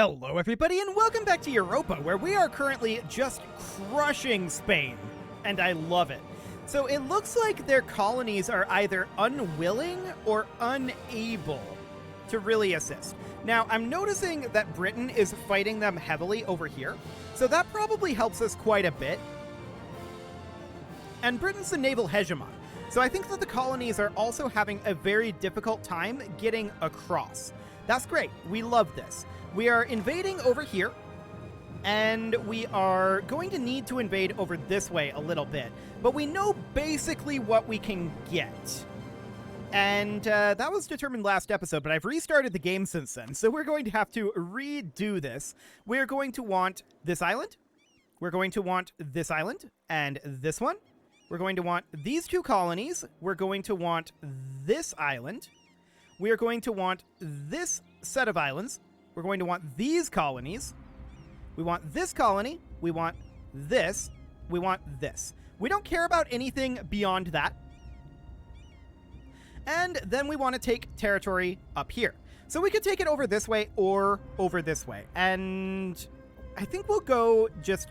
Hello everybody and welcome back to Europa, where we are currently just crushing Spain. And I love it. So it looks like their colonies are either unwilling or unable to really assist. Now, I'm noticing that Britain is fighting them heavily over here, so that probably helps us quite a bit. And Britain's the naval hegemon, so I think that the colonies are also having a very difficult time getting across. That's great. We love this. We are invading over here, and we are going to need to invade over this way a little bit, but we know basically what we can get. And that was determined last episode, but I've restarted the game since then, so we're going to have to redo this. We're going to want this island. We're going to want this island and this one. We're going to want these two colonies. We're going to want this island. We are going to want this set of islands. We're going to want these colonies. We want this colony. We want this. We want this. We don't care about anything beyond that. And then we want to take territory up here. So we could take it over this way or over this way. And I think we'll go just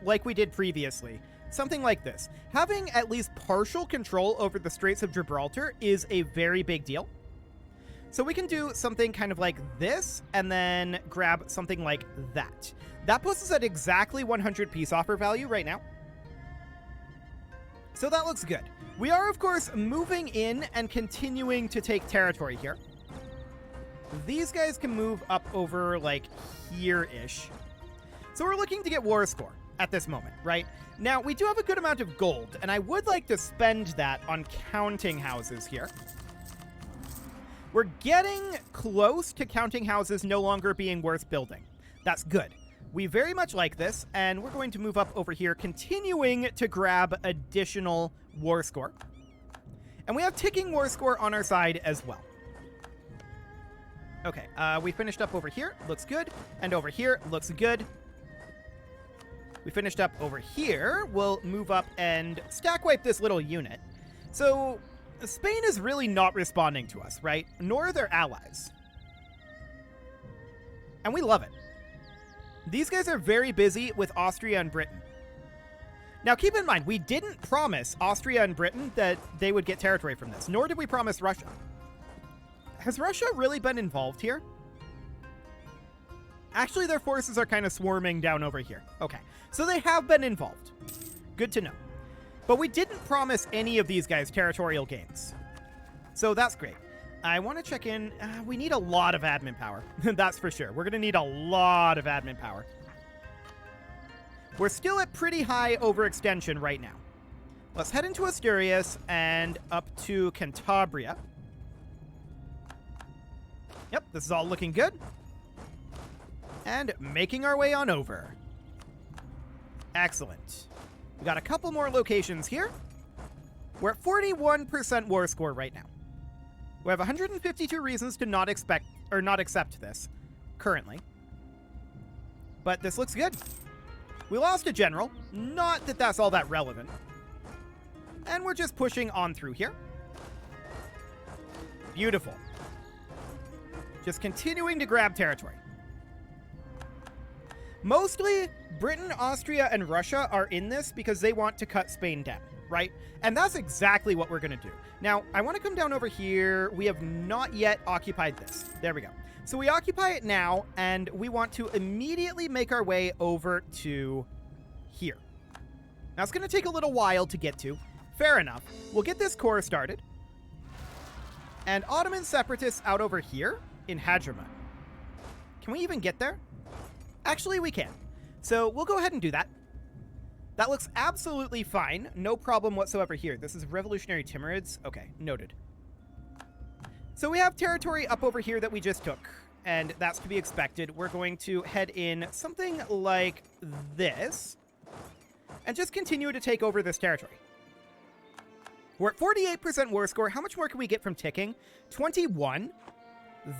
like we did previously. Something like this. Having at least partial control over the Straits of Gibraltar is a very big deal. So we can do something kind of like this, and then grab something like that. That puts us at exactly 100 peace offer value right now. So that looks good. We are, of course, moving in and continuing to take territory here. These guys can move up over, like, here-ish. So we're looking to get war score at this moment, right? Now, we do have a good amount of gold, and I would like to spend that on counting houses here. We're getting close to counting houses no longer being worth building. That's good. We very much like this, and we're going to move up over here, continuing to grab additional war score. And we have ticking war score on our side as well. Okay, we finished up over here. Looks good. And over here, looks good. We finished up over here. We'll move up and stack wipe this little unit. So Spain is really not responding to us, right? Nor are their allies. And we love it. These guys are very busy with Austria and Britain. Now, keep in mind, we didn't promise Austria and Britain that they would get territory from this, nor did we promise Russia. Has Russia really been involved here? Actually, their forces are kind of swarming down over here. Okay, so they have been involved. Good to know. But we didn't promise any of these guys territorial gains. So that's great. I want to check in. We need a lot of admin power. That's for sure. We're going to need a lot of admin power. We're still at pretty high overextension right now. Let's head into Asturias and up to Cantabria. Yep, this is all looking good. And making our way on over. Excellent. We got a couple more locations here. We're at 41% war score right now. We have 152 reasons to not accept this currently. But this looks good. We lost a general. Not that that's all that relevant. And we're just pushing on through here. Beautiful. Just continuing to grab territory. Mostly, Britain, Austria, and Russia are in this because they want to cut Spain down, right? And that's exactly what we're going to do. Now, I want to come down over here. We have not yet occupied this. There we go. So we occupy it now, and we want to immediately make our way over to here. Now, it's going to take a little while to get to. Fair enough. We'll get this core started. And Ottoman separatists out over here in Hadramawt. Can we even get there? Actually, we can. So we'll go ahead and do that. That looks absolutely fine. No problem whatsoever here. This is Revolutionary Timurids. Okay, noted. So we have territory up over here that we just took, and that's to be expected. We're going to head in something like this and just continue to take over this territory. We're at 48% war score. How much more can we get from ticking? 21.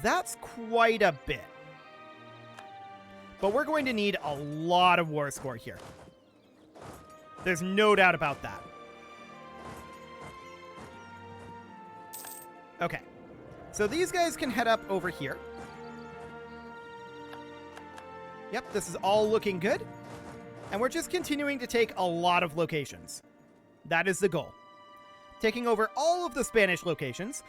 That's quite a bit. But we're going to need a lot of war score here. There's no doubt about that. Okay. So these guys can head up over here. Yep, this is all looking good. And we're just continuing to take a lot of locations. That is the goal. Taking over all of the Spanish locations.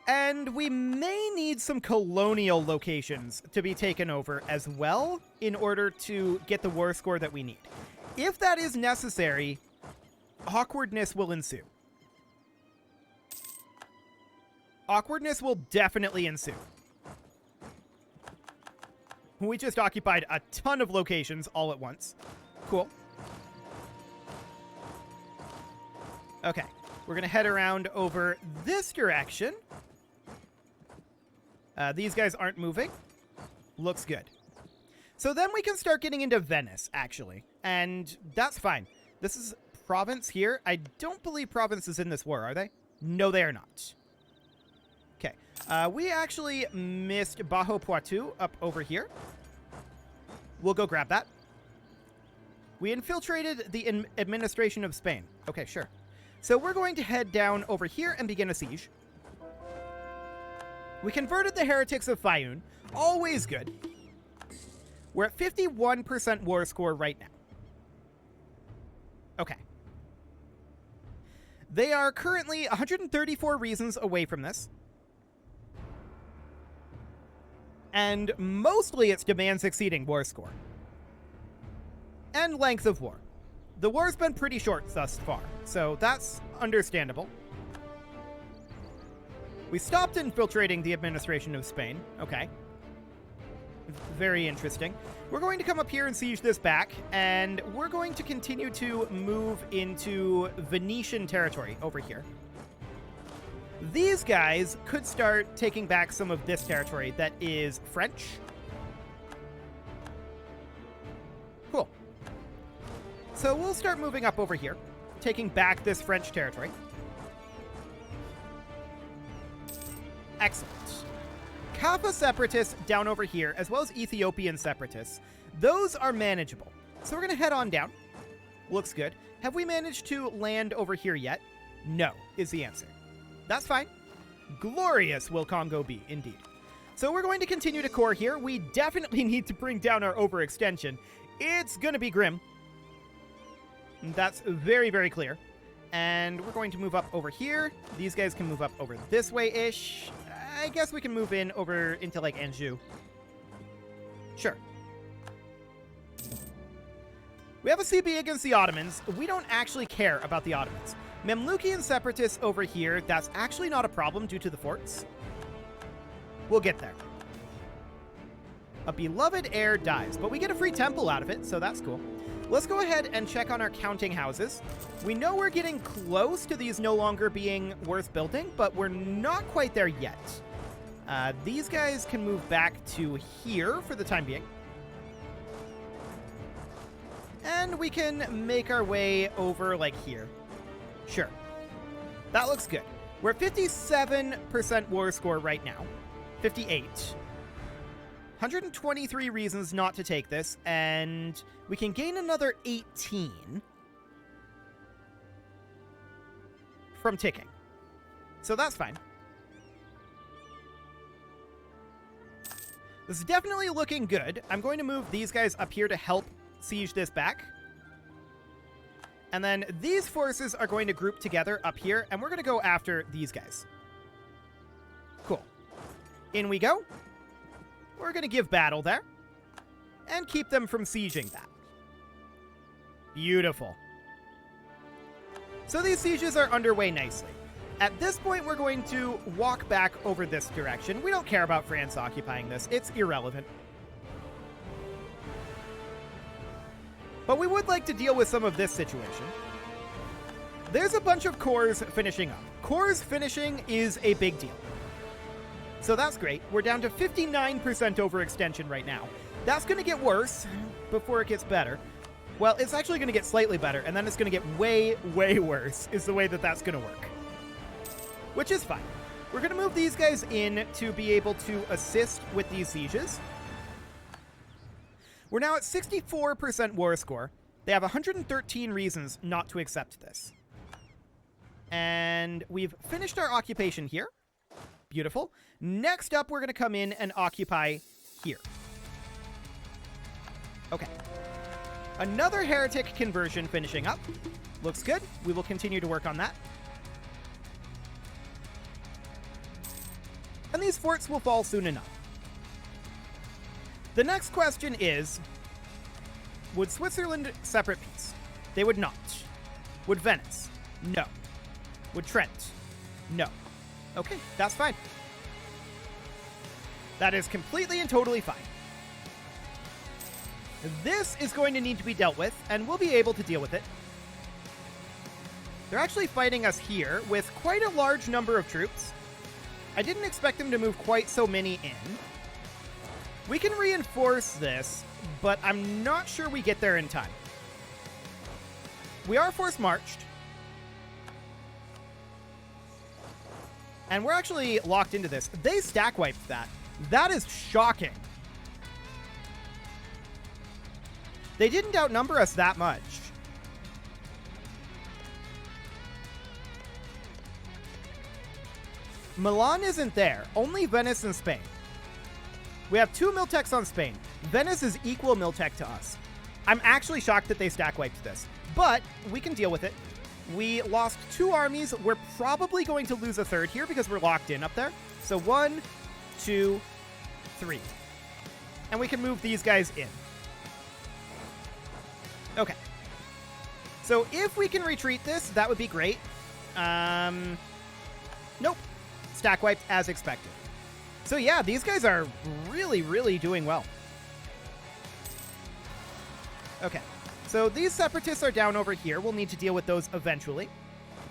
And we may need some colonial locations to be taken over as well in order to get the war score that we need. If that is necessary, awkwardness will ensue. Awkwardness will definitely ensue. We just occupied a ton of locations all at once. Cool. Okay, we're going to head around over this direction. These guys aren't moving. Looks good. So then we can start getting into Venice, actually. And that's fine. This is province here. I don't believe province is in this war, are they? No, they are not. Okay. We actually missed Bajo Poitou up over here. We'll go grab that. We infiltrated the administration of Spain. Okay, sure. So we're going to head down over here and begin a siege. We converted the heretics of Fayun. Always good. We're at 51% war score right now. Okay. They are currently 134 reasons away from this. And mostly it's demands exceeding war score. And length of war. The war's been pretty short thus far, so that's understandable. We stopped infiltrating the administration of Spain. Okay. Very interesting. We're going to come up here and siege this back, and we're going to continue to move into Venetian territory over here. These guys could start taking back some of this territory that is French. Cool. So we'll start moving up over here, taking back this French territory. Excellent. Kappa separatists down over here, as well as Ethiopian separatists, those are manageable. So we're going to head on down. Looks good. Have we managed to land over here yet? No, is the answer. That's fine. Glorious will Congo be, indeed. So we're going to continue to core here. We definitely need to bring down our overextension. It's going to be grim. That's very, very clear. And we're going to move up over here. These guys can move up over this way-ish. I guess we can move in over into, like, Anjou. Sure. We have a CB against the Ottomans. We don't actually care about the Ottomans. Mamlukian separatists over here, that's actually not a problem due to the forts. We'll get there. A beloved heir dies, but we get a free temple out of it, so that's cool. Let's go ahead and check on our counting houses. We know we're getting close to these no longer being worth building, but we're not quite there yet. These guys can move back to here for the time being. And we can make our way over, like, here. Sure. That looks good. We're at 57% war score right now. 58. 123 reasons not to take this, and we can gain another 18 from ticking. So that's fine. This is definitely looking good. I'm going to move these guys up here to help siege this back. And then these forces are going to group together up here, and we're going to go after these guys. Cool. In we go. We're going to give battle there. And keep them from sieging that. Beautiful. So these sieges are underway nicely. At this point, we're going to walk back over this direction. We don't care about France occupying this. It's irrelevant. But we would like to deal with some of this situation. There's a bunch of cores finishing up. Cores finishing is a big deal. So that's great. We're down to 59% overextension right now. That's going to get worse before it gets better. Well, it's actually going to get slightly better, and then it's going to get way, way worse is the way that that's going to work. Which is fine. We're going to move these guys in to be able to assist with these sieges. We're now at 64% war score. They have 113 reasons not to accept this. And we've finished our occupation here. Beautiful. Next up, we're going to come in and occupy here. Another heretic conversion finishing up. Looks good. We will continue to work on that. And these forts will fall soon enough. The next question is, would Switzerland separate peace? They would not. Would Venice? No. Would Trent? No. Okay, that's fine. That is completely and totally fine. This is going to need to be dealt with, and we'll be able to deal with it. They're actually fighting us here with quite a large number of troops. I didn't expect them to move quite so many in. We can reinforce this, but I'm not sure we get there in time. We are force marched. And we're actually locked into this. They stack wiped that. That is shocking. They didn't outnumber us that much. Milan isn't there. Only Venice and Spain. We have 2 Miltechs on Spain. Venice is equal Miltech to us. I'm actually shocked that they stack wiped this, but we can deal with it. We lost 2 armies. We're probably going to lose a third here because we're locked in up there. So 1, 2, 3. And we can move these guys in. Okay. So if we can retreat this, that would be great. Nope. Stack wiped as expected. So yeah, these guys are really, really doing well. Okay. So these separatists are down over here. We'll need to deal with those eventually.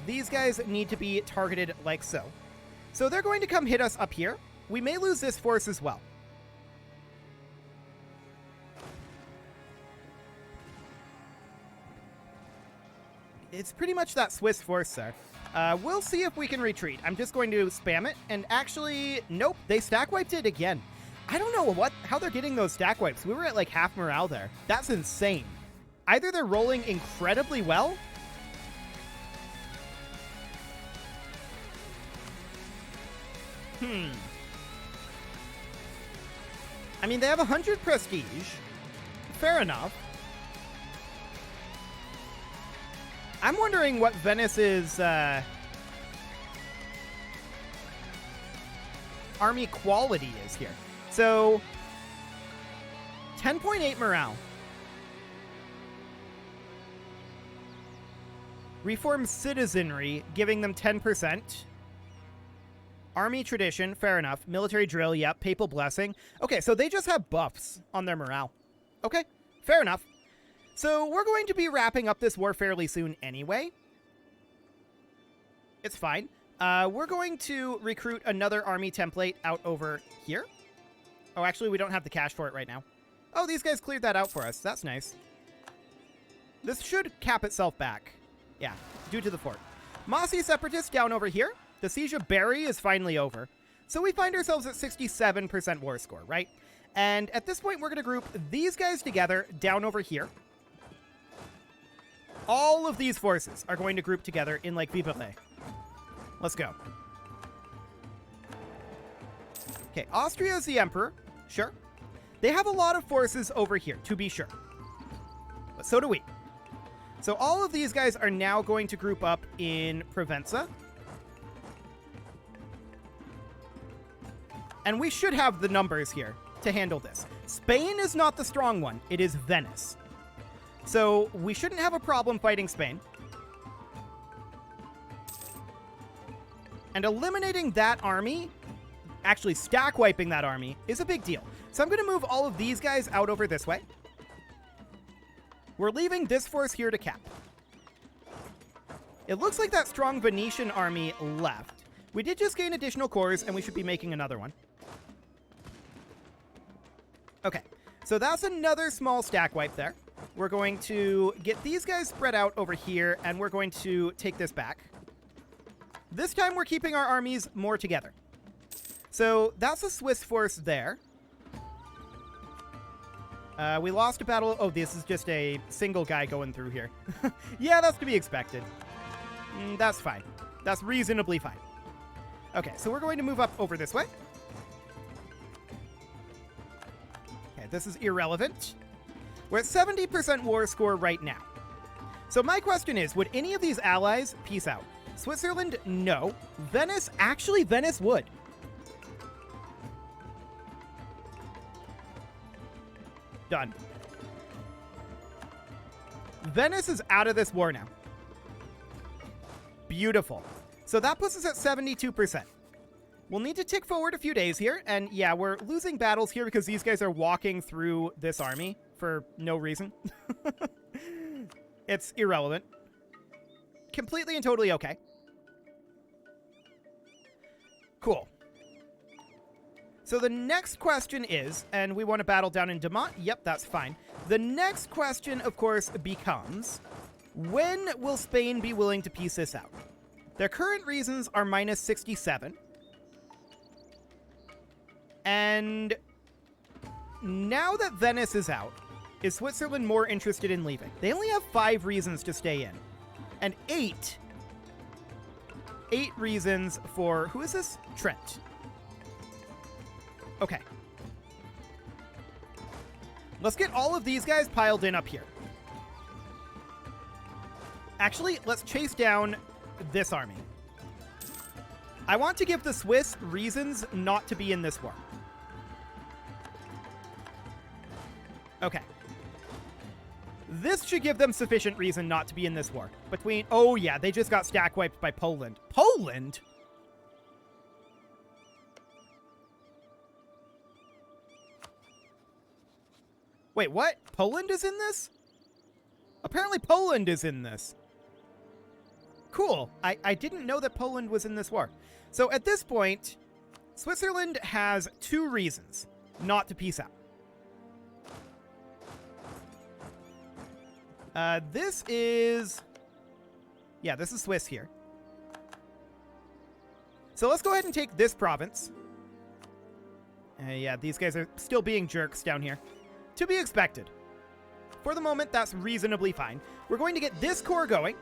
These guys need to be targeted like so. So they're going to come hit us up here. We may lose this force as well. It's pretty much that Swiss force there. We'll see if we can retreat. I'm just going to spam it. And actually, nope, they stack wiped it again. I don't know how they're getting those stack wipes. We were at like half morale there. That's insane. Either they're rolling incredibly well. I mean, they have 100 prestige. Fair enough. I'm wondering what Venice's army quality is here. So, 10.8 morale. Reform citizenry, giving them 10%. Army tradition, fair enough. Military drill, yep. Papal blessing. Okay, so they just have buffs on their morale. Okay, fair enough. So we're going to be wrapping up this war fairly soon anyway. It's fine. We're going to recruit another army template out over here. Oh, actually, we don't have the cash for it right now. Oh, these guys cleared that out for us. That's nice. This should cap itself back. Yeah, due to the fort. Mossy Separatists down over here. The Siege of Barry is finally over. So we find ourselves at 67% war score, right? And at this point, we're going to group these guys together down over here. All of these forces are going to group together in like Vivarais. Let's go. Okay, Austria is the Emperor. Sure. They have a lot of forces over here, to be sure. But so do we. So all of these guys are now going to group up in Provenza. And we should have the numbers here to handle this. Spain is not the strong one. It is Venice. So we shouldn't have a problem fighting Spain. And eliminating that army, actually stack wiping that army, is a big deal. So I'm going to move all of these guys out over this way. We're leaving this force here to cap. It looks like that strong Venetian army left. We did just gain additional cores, and we should be making another one. Okay, so that's another small stack wipe there. We're going to get these guys spread out over here, and we're going to take this back. This time we're keeping our armies more together. So that's a Swiss force there. We lost a battle. Oh, this is just a single guy going through here. Yeah, that's to be expected. That's fine. That's reasonably fine. Okay, so we're going to move up over this way. Okay, this is irrelevant. We're at 70% war score right now. So my question is, would any of these allies peace out? Switzerland, no. Venice, actually Venice would. Done. Venice is out of this war now. Beautiful. So that puts us at 72%. We'll need to tick forward a few days here, and yeah, we're losing battles here because these guys are walking through this army for no reason. It's irrelevant. Completely and totally okay. Cool. So the next question is, and we want to battle down in Demont. Yep, that's fine. The next question, of course, becomes, when will Spain be willing to piece this out? Their current reasons are minus 67. And now that Venice is out, is Switzerland more interested in leaving? They only have 5 reasons to stay in. And 8 reasons for, who is this? Trent. Okay. Let's get all of these guys piled in up here. Actually, let's chase down this army. I want to give the Swiss reasons not to be in this war. Okay. This should give them sufficient reason not to be in this war. Oh yeah, they just got stack wiped by Poland. Poland? Wait, what? Poland is in this? Apparently Poland is in this. Cool. I didn't know that Poland was in this war. So at this point, Switzerland has 2 reasons not to peace out. This is Swiss here. So let's go ahead and take this province. Yeah, these guys are still being jerks down here. To be expected. For the moment, that's reasonably fine. We're going to get this core going.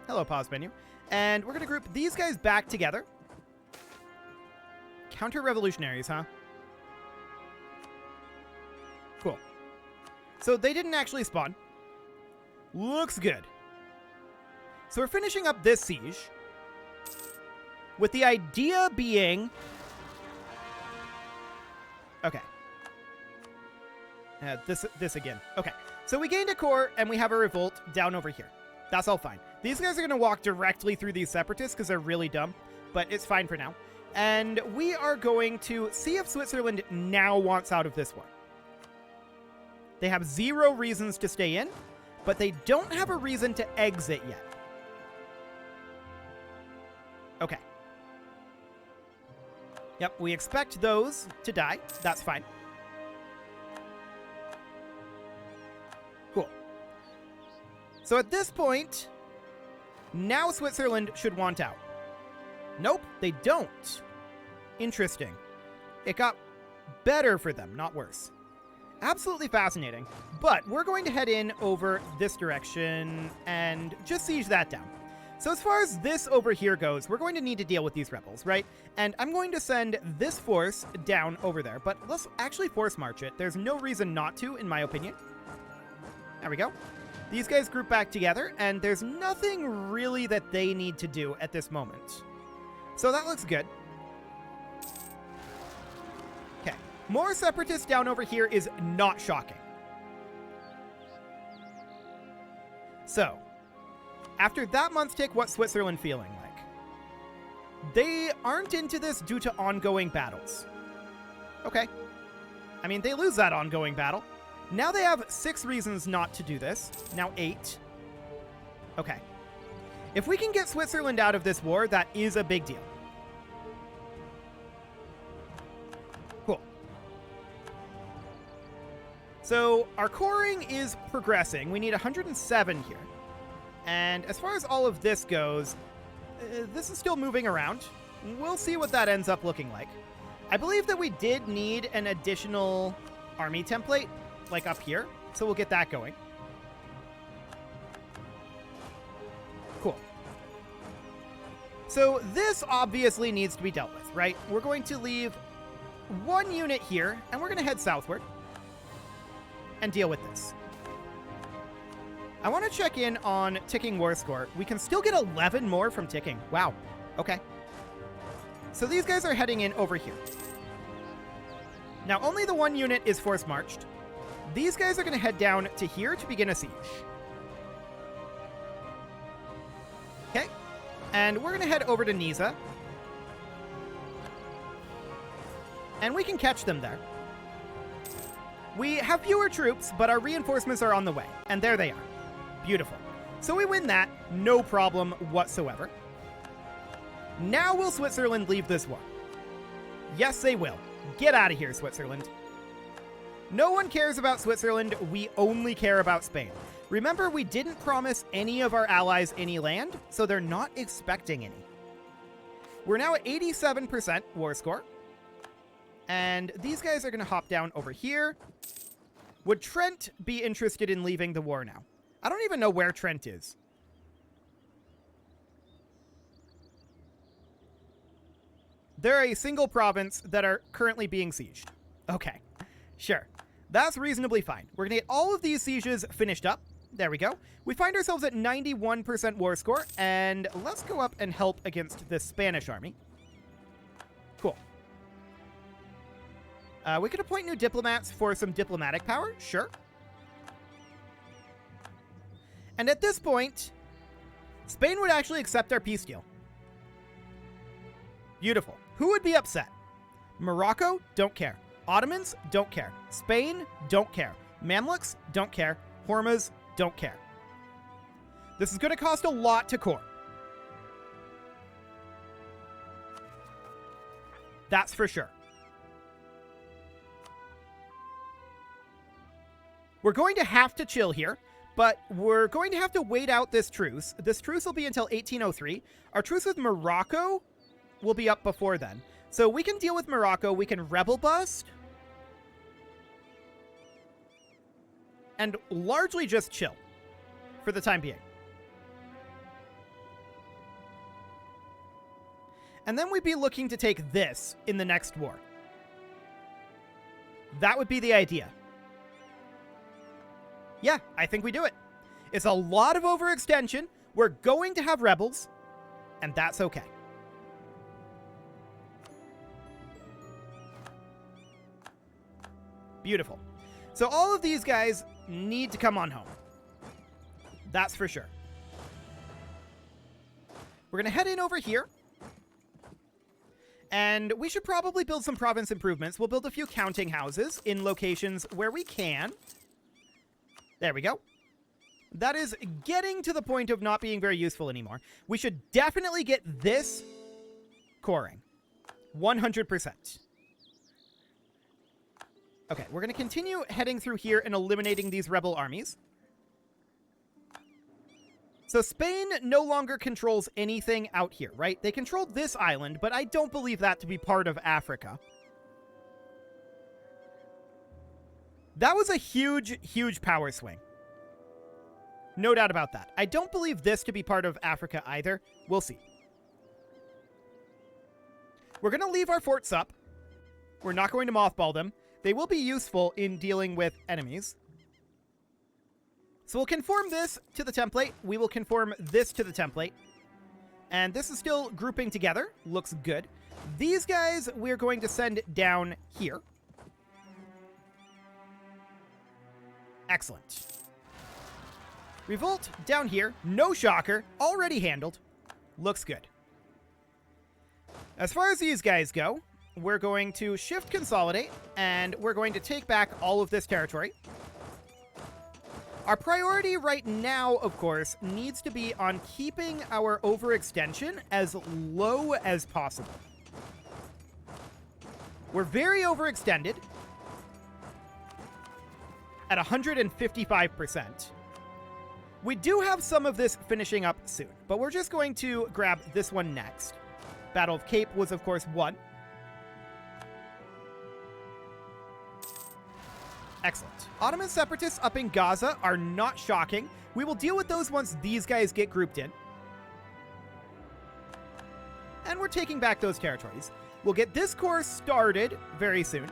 Hello, pause menu. And we're going to group these guys back together. Counter-revolutionaries, huh? Cool. So they didn't actually spawn. Looks good. So we're finishing up this siege. With the idea being... Okay. This again. Okay. So we gained a core, and we have a revolt down over here. That's all fine. These guys are going to walk directly through these separatists because they're really dumb, but it's fine for now. And we are going to see if Switzerland now wants out of this war. They have 0 reasons to stay in, but they don't have a reason to exit yet. Okay. Yep, we expect those to die. That's fine. Cool. So at this point, now Switzerland should want out. Nope, they don't. Interesting. It got better for them, not worse. Absolutely fascinating. But we're going to head in over this direction and just siege that down. So as far as this over here goes, we're going to need to deal with these rebels, right? And I'm going to send this force down over there, but let's actually force march it. There's no reason not to, in my opinion. There we go. These guys group back together, and there's nothing really that they need to do at this moment. So that looks good. Okay. More separatists down over here is not shocking. So, after that month's tick, what's Switzerland feeling like? They aren't into this due to ongoing battles. Okay. I mean, they lose that ongoing battle. Now they have 6 reasons not to do this. Now 8. Okay. If we can get Switzerland out of this war, that is a big deal. Cool. So our coring is progressing. We need 107 here. And as far as all of this goes, this is still moving around. We'll see what that ends up looking like. I believe that we did need an additional army template, like up here, so we'll get that going. Cool. So this obviously needs to be dealt with, right? We're going to leave 1 unit here, and we're going to head southward and deal with this. I want to check in on ticking war score. We can still get 11 more from ticking. Wow. Okay. So these guys are heading in over here. Now, only the one unit is force marched. These guys are going to head down to here to begin a siege. Okay. And we're going to head over to Niza. And we can catch them there. We have fewer troops, but our reinforcements are on the way. And there they are. Beautiful. So we win that, no problem whatsoever. Now will Switzerland leave this war? Yes, they will. Get out of here, Switzerland. No one cares about Switzerland. We only care about Spain. Remember, we didn't promise any of our allies any land, so they're not expecting any. We're now at 87% war score. And these guys are going to hop down over here. Would Trent be interested in leaving the war now? I don't even know where Trent is. They're a single province that are currently being sieged. Okay, sure. That's reasonably fine. We're going to get all of these sieges finished up. There we go. We find ourselves at 91% war score, and let's go up and help against this Spanish army. Cool. We could appoint new diplomats for some diplomatic power. Sure. And at this point, Spain would actually accept our peace deal. Beautiful. Who would be upset? Morocco? Don't care. Ottomans? Don't care. Spain? Don't care. Mamluks? Don't care. Hormuz? Don't care. This is going to cost a lot to core. That's for sure. We're going to have to chill here, but we're going to have to wait out this truce. This truce will be until 1803. Our truce with Morocco will be up before then. So we can deal with Morocco. We can rebel bust. And largely just chill for the time being. And then we'd be looking to take this in the next war. That would be the idea. Yeah, I think we do it. It's a lot of overextension. We're going to have rebels, and that's okay. Beautiful. So all of these guys need to come on home. That's for sure. We're going to head in over here. And we should probably build some province improvements. We'll build a few counting houses in locations where we can. There we go. That is getting to the point of not being very useful anymore. We should definitely get this coring. 100%. Okay, we're going to continue heading through here and eliminating these rebel armies. So Spain no longer controls anything out here, right? They controlled this island, but I don't believe that to be part of Africa. That was a huge, huge power swing. No doubt about that. I don't believe this to be part of Africa either. We'll see. We're going to leave our forts up. We're not going to mothball them. They will be useful in dealing with enemies. So we'll conform this to the template. We will conform this to the template. And this is still grouping together. Looks good. These guys we're going to send down here. Excellent. Revolt down here. No shocker. Already handled. Looks good. As far as these guys go, we're going to shift consolidate, and we're going to take back all of this territory. Our priority right now, of course, needs to be on keeping our overextension as low as possible. We're very overextended at 155%. We do have some of this finishing up soon, but we're just going to grab this one next. Battle of Cape was, of course, won. Excellent. Ottoman separatists up in Gaza are not shocking. We will deal with those once these guys get grouped in. And we're taking back those territories. We'll get this course started very soon.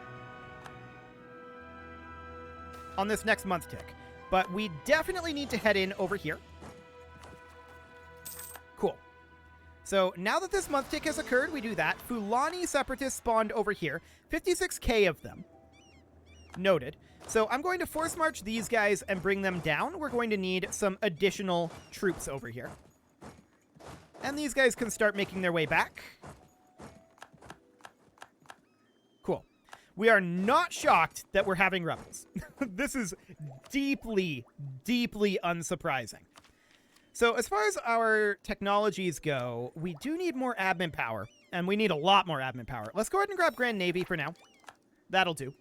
On this next month tick. but we definitely need to head in over here. Cool. So now that this month tick has occurred, we do that. Fulani separatists spawned over here. 56k of them. Noted. So I'm going to force march these guys and bring them down. We're going to need some additional troops over here. And these guys can start making their way back. Cool. We are not shocked that we're having rebels. This is deeply, deeply unsurprising. So as far as our technologies go, we do need more admin power, and we need a lot more admin power. Let's go ahead and grab Grand Navy for now. That'll do.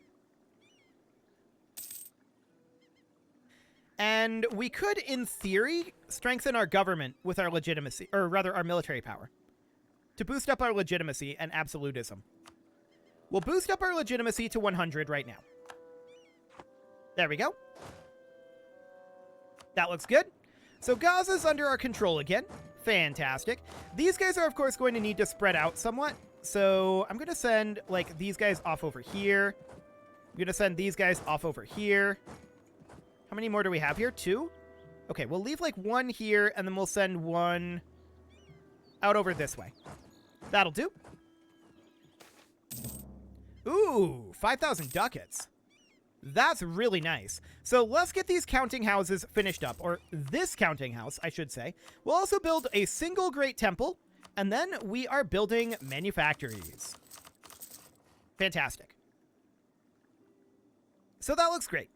And we could, in theory, strengthen our government with our legitimacy, or rather our military power, to boost up our legitimacy and absolutism. We'll boost up our legitimacy to 100 right now. There we go. That looks good. So Gaza's under our control again. Fantastic. These guys are, of course, going to need to spread out somewhat. So I'm going to send, like, these guys off over here. I'm going to send these guys off over here. How many more do we have here? 2? Okay, we'll leave, like, 1 here, and then we'll send 1 out over this way. That'll do. Ooh, 5,000 ducats. That's really nice. So let's get these counting houses finished up, or this counting house, I should say. We'll also build a single great temple, and then we are building manufactories. Fantastic. So that looks great.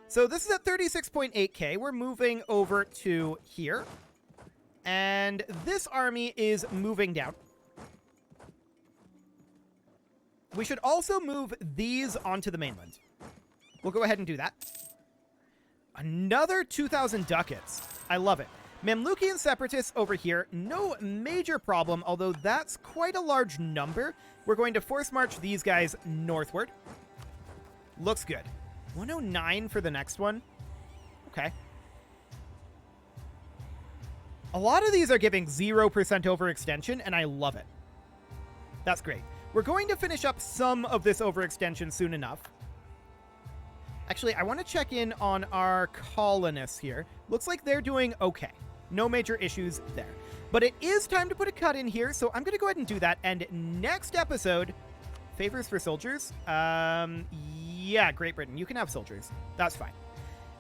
So this is at 36.8k. We're moving over to here. And this army is moving down. We should also move these onto the mainland. We'll go ahead and do that. Another 2,000 ducats. I love it. Mamlukian separatists over here. No major problem, although that's quite a large number. We're going to force march these guys northward. Looks good. 109 for the next one. Okay. A lot of these are giving 0% overextension, and I love it. That's great. We're going to finish up some of this overextension soon enough. Actually, I want to check in on our colonists here. Looks like they're doing okay. No major issues there. But it is time to put a cut in here, so I'm going to go ahead and do that. And next episode, favors for soldiers? Yeah, Great Britain, you can have soldiers. That's fine.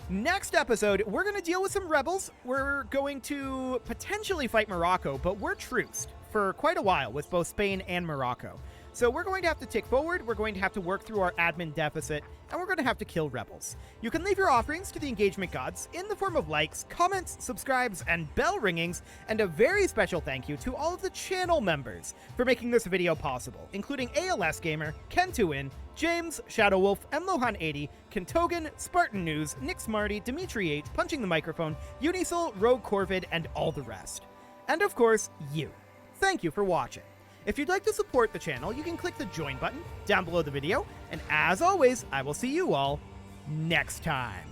Next episode, we're going to deal with some rebels. We're going to potentially fight Morocco, but we're truced for quite a while with both Spain and Morocco. So we're going to have to tick forward, we're going to have to work through our admin deficit, and we're going to have to kill rebels. You can leave your offerings to the engagement gods in the form of likes, comments, subscribes, and bell ringings, and a very special thank you to all of the channel members for making this video possible, including ALS Gamer, Ken2In, James, Shadow Wolf, Lohan80, Kentogan, Spartan News, Nick Smarty, Dimitri H, Punching the Microphone, Unisol, Rogue Corvid, and all the rest. And of course, you. Thank you for watching. If you'd like to support the channel, you can click the join button down below the video, and as always, I will see you all next time.